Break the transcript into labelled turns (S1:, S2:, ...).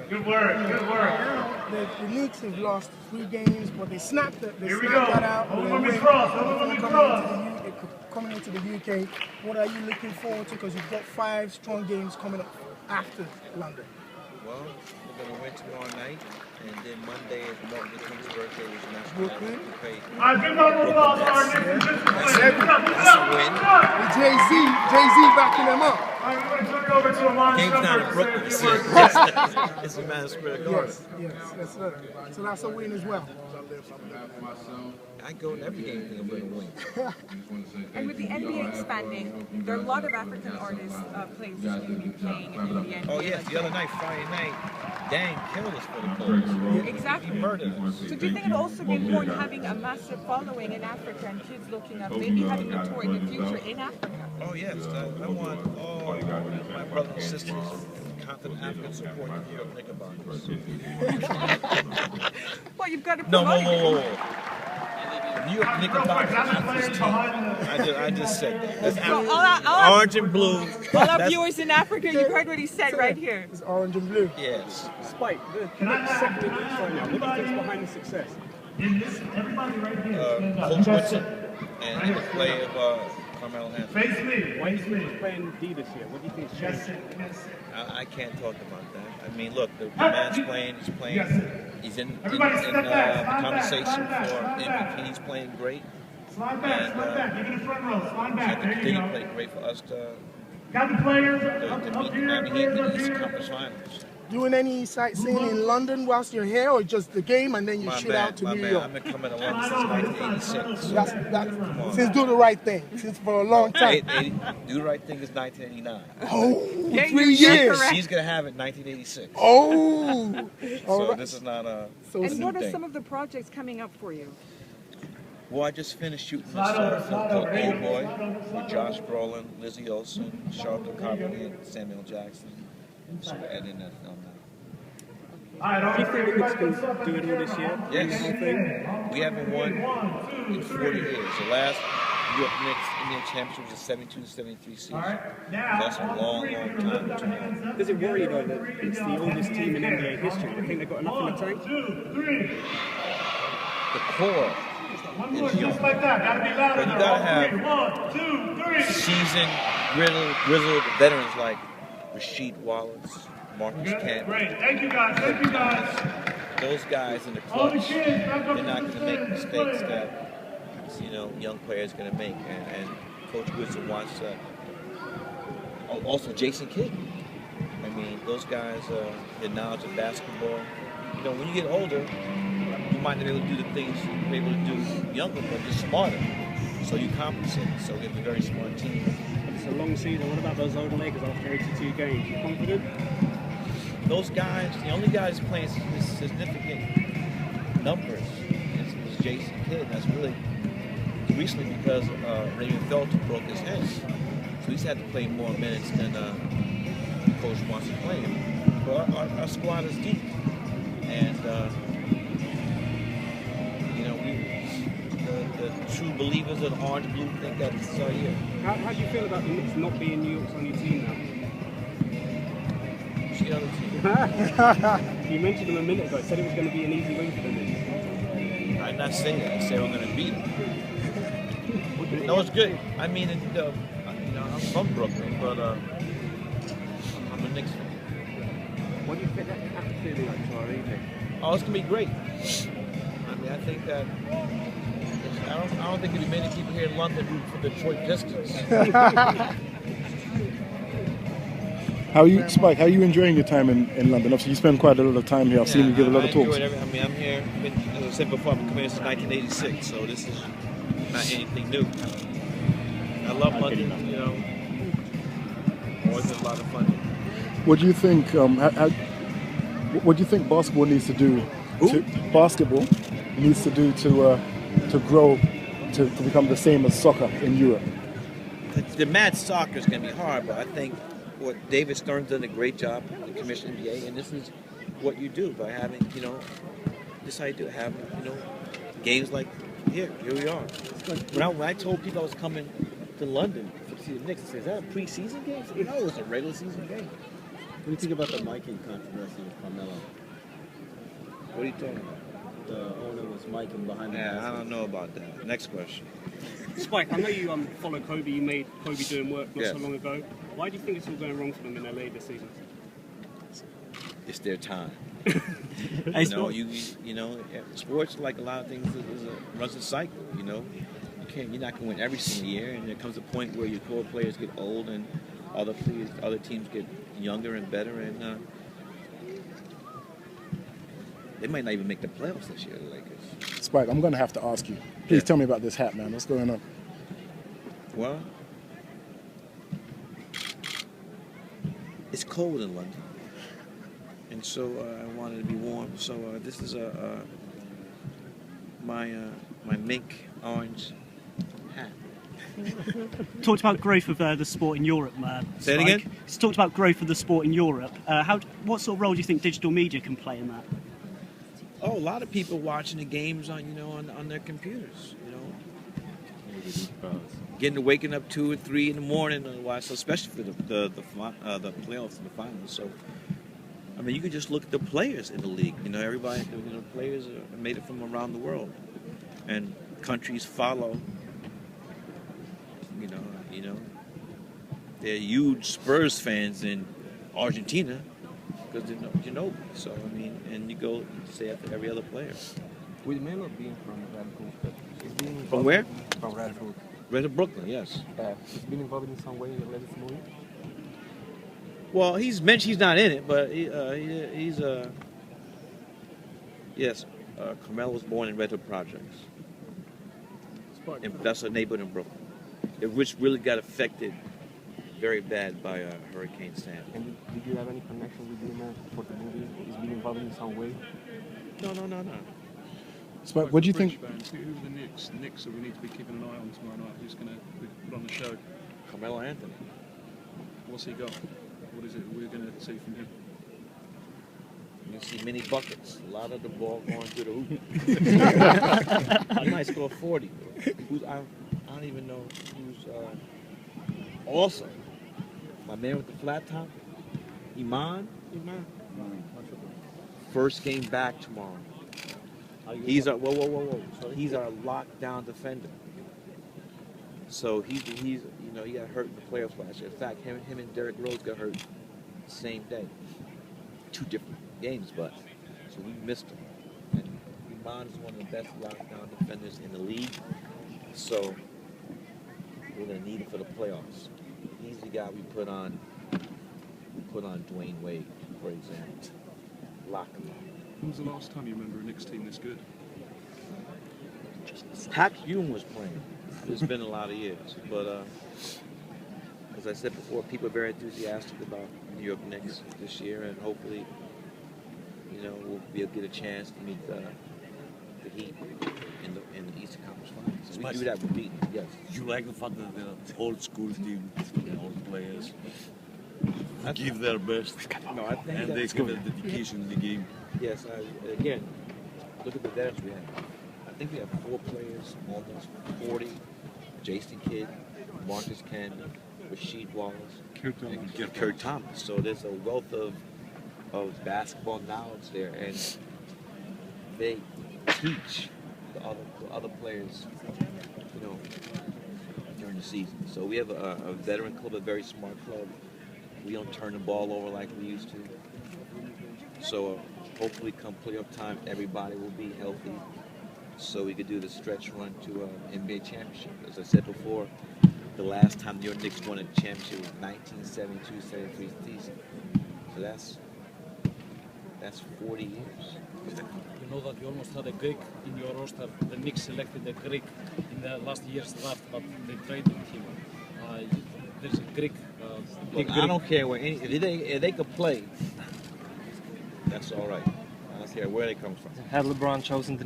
S1: Good work, good work.
S2: The Knicks have lost 3 games, but they snapped that. They
S1: Here we
S2: snapped
S1: go.
S2: that out.
S1: Let me cross. Let me cross.
S2: Coming into the UK, what are you looking forward to? Because you've got 5 strong games coming up after London.
S3: Well, we're going to win tomorrow night, and then Monday is Martin Luther King's birthday, which is National
S2: Brooklyn.
S1: All right, give round of applause for our Knicks.
S3: That's a win.
S2: With Jay-Z backing them up.
S1: All right, we're going to turn it over to Amon.
S3: Game's not in Brooklyn. It's a Madison Square Garden.
S2: Yes, sir. So that's a win as well.
S3: I go in every game thinking I'm going to win.
S4: And with the NBA expanding, there are a lot of African artists players who's going to be playing in the NBA.
S3: Oh yes, the other night, Friday night, Dan killed us for the Bulls.
S4: Exactly.
S3: He murdered us.
S4: So do you think it'll also be important having a massive following in Africa and kids looking up, maybe having a tour in the future in Africa?
S3: Oh yes, I want all my brothers and sisters from continent Africa to support the New York Knickerbockers.
S4: Well, you've got to
S3: No,
S4: promote
S3: whoa.
S4: it.
S3: New York Knickerbockers is this team. I just said that. That's
S4: So
S3: orange and blue.
S4: all our viewers in Africa, you've heard what he said right here.
S2: It's orange and blue.
S3: Yes.
S5: Spike, the next second in Knicks right now, what do you think's behind the success?
S1: Everybody right here.
S3: Coach Woodson and the play of Carmelo Anthony.
S1: Face me.
S5: Why do you think he's playing D this year? What do you think is changed?
S3: I can't talk about that. I mean, look, the man's playing. He's in the conversation for MVP. He's playing great.
S1: Slide back. Give it the front row. Slide
S3: I
S1: back.
S3: think
S1: There you
S3: he
S1: go.
S3: played great for us to
S1: Got the players
S3: meet
S1: up
S3: the
S1: here.
S3: Miami Heat
S1: Players
S3: in
S1: up
S3: the East
S1: here.
S3: Conference Finals.
S2: Doing any sightseeing in London whilst you're here, or just the game and then you shoot out to New York?
S3: I've been coming to London since 1986.
S2: That's since do the right thing, since for a long time.
S3: Do the right thing is 1989.
S2: Oh,
S4: Yeah,
S2: 3
S4: you're
S2: years.
S4: correct.
S3: She's gonna have it 1986.
S2: Oh, all
S3: So
S2: right.
S3: this is not a
S2: So
S4: And what are
S3: thing.
S4: some of the projects coming up for you?
S3: Well, I just finished shooting this film called Old Boy with Josh Brolin, Lizzie Olsen, Charlotte Carpenter, and Samuel Jackson. So we're editing that film now.
S5: Do you think the Knicks can do it all this year?
S3: Yes.
S5: Win the whole thing?
S3: We haven't won in 40 years. The last New York Knicks Indian championship was the 72-73 season. That's a long time.
S5: Does it worry though that it's the oldest team in NBA history? Do you think they've got enough in the tank?
S3: The core is young.
S1: Just like that. Gotta be louder.
S3: But you gotta have
S1: 1, 2, 3.
S3: seasoned, grizzled veterans like Rasheed Wallace, Marcus Camp.
S1: Great. Thank you guys.
S3: Those guys in the
S1: All the
S3: clutch,
S1: kids, back up
S3: they're not
S1: to
S3: going to
S1: the
S3: make
S1: stage.
S3: mistakes that young players going to make. And Coach Woodson wants also Jason Kidd. I mean, those guys, their knowledge of basketball. When you get older, you might not be able to do the things you were able to do younger, but you're smarter. So you compensate. So we have a very smart team.
S5: It's a long season. What about those older Lakers after 82 games? You confident?
S3: Those guys, the only guys playing significant numbers is Jason Kidd. And that's really recently because Raymond Felton broke his hand. So he's had to play more minutes than Coach wants to play him. But our squad is deep. And, the true believers of the orange and blue think that this is our year.
S5: How do you feel about the Knicks not being New York's only team now?
S3: Who's the other team?
S5: You mentioned them a minute ago. Said it was going to be an easy win for the Knicks.
S3: I'm not saying that. I said we're going to beat them. No, it's good. I mean, I'm from Brooklyn, but I'm a Knicks fan.
S5: What do you think that atmosphere like tomorrow evening?
S3: Oh, it's going to be great. I mean, I think that I don't think there'll be many people here in London root for the Detroit Pistons.
S6: Spike, how are you enjoying your time in London? Obviously, you spend quite a lot of time here. I've seen you give a lot of talks.
S3: I'm here. As I said before, I've been coming here since 1986, so this is not anything new. I love London. Always been a lot of fun.
S6: What do you think? What do you think basketball needs to do? Basketball needs to do to grow to become the same as soccer in Europe.
S3: The mad soccer is going to be hard, but I think what David Stern's done a great job in the Commission NBA, and this is what you do by having, this is how you do it, having, games like here we are. When I told people I was coming to London to see the Knicks, I said, is that a preseason game? I said, no, it's a regular season game.
S7: do you think about the miking controversy with Carmelo?
S3: What are you talking about?
S7: The owner was miking behind the
S3: Yeah,
S7: basket.
S3: I don't know about that. Next question.
S5: Spike, I know you follow Kobe. You made Kobe doing work not so
S3: Yes.
S5: long ago. Why do you think it's all going wrong for them in LA this season?
S3: It's their time.
S5: Hey,
S3: You know, you know, sports, like a lot of things, runs a cycle. You know, you're not going to win every single year, and there comes a point where your core players get old, and other teams get younger and better, and they might not even make the playoffs this year. The Lakers.
S6: Spike, I'm going to have to ask you. Please
S3: Yeah.
S6: tell me about this hat, man. What's going on?
S3: Well, it's cold in London, and so I wanted to be warm. So this is my mink orange hat.
S8: Talked about growth of the sport in Europe,
S3: Say it
S8: Spike.
S3: again?
S8: It's talked about growth of the sport in Europe. What sort of role do you think digital media can play in that?
S3: Oh, a lot of people watching the games on their computers. Waking up 2 or 3 in the morning to watch, especially for the playoffs and the finals. So, I mean, you can just look at the players in the league. You know, everybody, players are made it from around the world, and countries follow. You know, they're huge Spurs fans in Argentina because they know. So I mean, and you go say after every other player.
S7: With Melo being from Radford, he's been involved
S3: From where?
S7: From Radford.
S3: Red of Brooklyn, yes.
S7: He's been involved in some way in the latest movie.
S3: Well, he's mentioned he's not in it, but he's yes. Carmelo was born in Red Hook Projects. And that's a neighborhood in Brooklyn, which really got affected very bad by Hurricane Sandy.
S7: And did you have any connection with him for the movie? He's been involved in some way?
S3: No.
S6: Spike, what do you think?
S1: Fans, who are the Knicks? The Knicks that we need to be keeping an eye on tomorrow night. Who's going to put on the show?
S3: Carmelo Anthony.
S1: What's he got? What is it we're going to see from him?
S3: You see many buckets. A lot of the ball going through the hoop. He might score 40. I don't even know who's also my man with the flat top, Iman. First game back tomorrow. He's our He's our lockdown defender. So he got hurt in the playoffs last year. In fact, him and Derrick Rose got hurt the same day. 2 different games, but so we missed him. And Iman is one of the best lockdown defenders in the league. So we're gonna need him for the playoffs. He's the guy we put on Dwayne Wade, for example. Lock him up.
S1: When was the last time you remember a Knicks team this good?
S3: Hack Hume was playing. It's been a lot of years, but as I said before, people are very enthusiastic about New York Knicks this year, and hopefully, we'll get a chance to meet the Heat in the Eastern Conference Finals. We do that with beating. Yes.
S9: You like the fact that the old school team, old players, give their best,
S3: No, I think
S9: and they
S3: that's
S9: give a dedication in the game.
S3: Yes, again, look at the veterans we have. I think we have 4 players, almost 40. Jason Kidd, Marcus Camden, Rasheed Wallace, and Kurt Thomas. So there's a wealth of basketball knowledge there, and they teach the other players, during the season. So we have a veteran club, a very smart club. We don't turn the ball over like we used to. So hopefully come playoff time, everybody will be healthy so we could do the stretch run to NBA championship. As I said before, the last time the York Knicks won a championship was 1972-73 season. So that's 40 years.
S10: You know that you almost had a Greek in your roster. The Knicks selected a Greek in the last year's draft, but they traded him. There's a Greek.
S3: Look, I don't care where if they could play, that's all right. I don't care where they come from.
S11: Had LeBron chosen the Knicks